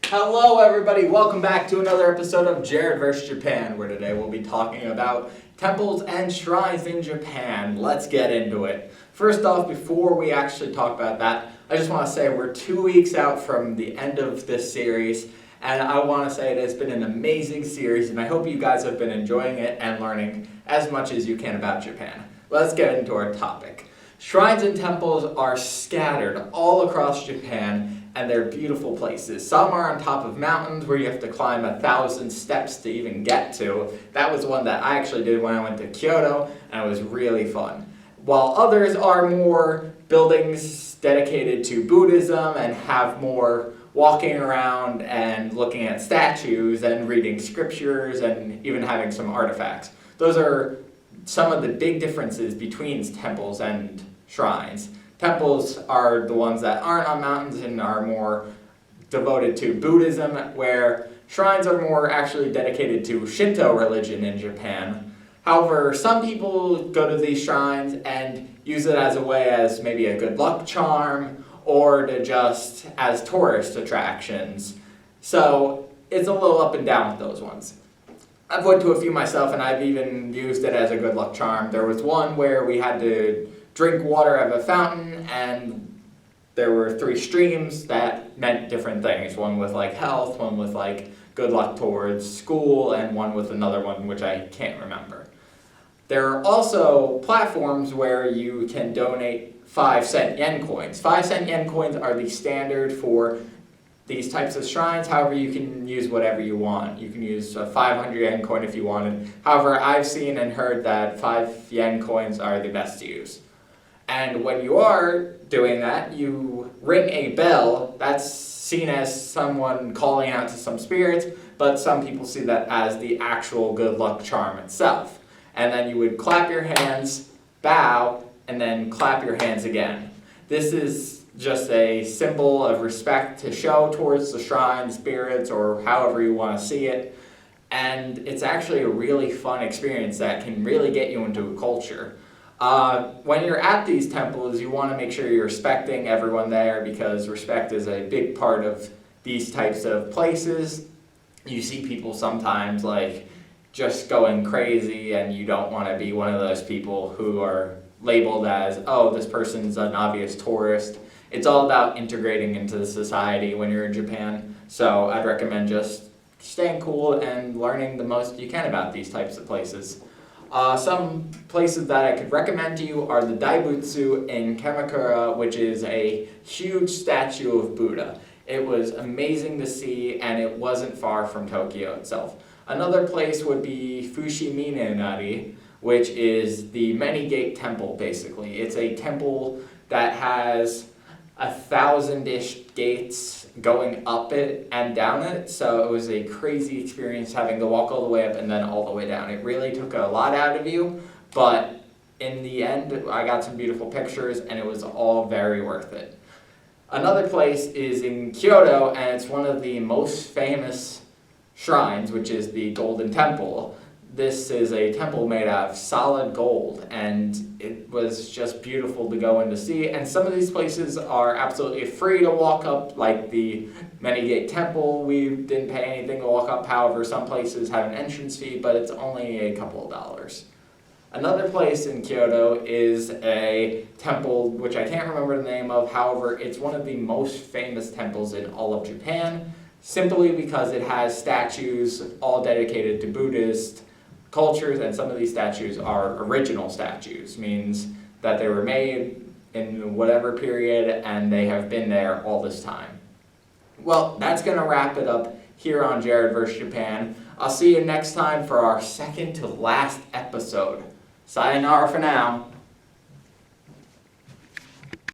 Hello everybody, welcome back to another episode of Jered vs. Japan, where today we'll be talking about temples and shrines in Japan. Let's get into it. First off, before we actually talk about that, I just want to say we're 2 weeks out from the end of this series, and I want to say it has been an amazing series, and I hope you guys have been enjoying it and learning as much as you can about Japan. Let's get into our topic. Shrines and temples are scattered all across Japan, and they're beautiful places. Some are on top of mountains where you have to climb 1,000 steps to even get to. That was one that I actually did when I went to Kyoto, and it was really fun. While others are more buildings dedicated to Buddhism and have more walking around and looking at statues and reading scriptures and even having some artifacts. Those are some of the big differences between temples and shrines. Temples are the ones that aren't on mountains and are more devoted to Buddhism, where shrines are more actually dedicated to Shinto religion in Japan. However, some people go to these shrines and use it as a way as maybe a good luck charm or to just as tourist attractions. So it's a little up and down with those ones. I've went to a few myself and I've even used it as a good luck charm. There was one where we had to drink water out of a fountain, and there were 3 streams that meant different things. One with like health, one with like good luck towards school, and one with another one which I can't remember. There are also platforms where you can donate 5-cent yen coins. 5-cent yen coins are the standard for these types of shrines. However, you can use whatever you want. You can use a 500 yen coin if you wanted. However, I've seen and heard that 5 yen coins are the best to use. And when you are doing that, you ring a bell. That's seen as someone calling out to some spirits, but some people see that as the actual good luck charm itself. And then you would clap your hands, bow, and then clap your hands again. This is just a symbol of respect to show towards the shrine, spirits, or however you want to see it. And it's actually a really fun experience that can really get you into a culture. When you're at these temples, you want to make sure you're respecting everyone there, because respect is a big part of these types of places. You see people sometimes like just going crazy, and you don't want to be one of those people who are labeled as, oh, this person's an obvious tourist. It's all about integrating into the society when you're in Japan. So I'd recommend just staying cool and learning the most you can about these types of places. Some places that I could recommend to you are the Daibutsu in Kamakura, which is a huge statue of Buddha. It was amazing to see, and it wasn't far from Tokyo itself. Another place would be Fushimi-Inari, which is the many-gate temple, basically. It's a temple that has 1,000-ish gates going up it and down it, so it was a crazy experience having to walk all the way up and then all the way down. It really took a lot out of you, but in the end, I got some beautiful pictures, and it was all very worth it. Another place is in Kyoto, and it's one of the most famous shrines, which is the Golden Temple. This is a temple made out of solid gold, and it was just beautiful to go in to see. And some of these places are absolutely free to walk up, like the Many-Gate Temple. We didn't pay anything to walk up. However, some places have an entrance fee, but it's only a couple of dollars. Another place in Kyoto is a temple, which I can't remember the name of. However, it's one of the most famous temples in all of Japan, simply because it has statues all dedicated to Buddhist cultures, and some of these statues are original statues, means that they were made in whatever period and they have been there all this time. Well, that's going to wrap it up here on Jered vs. Japan. I'll see you next time for our second to last episode. Sayonara for now.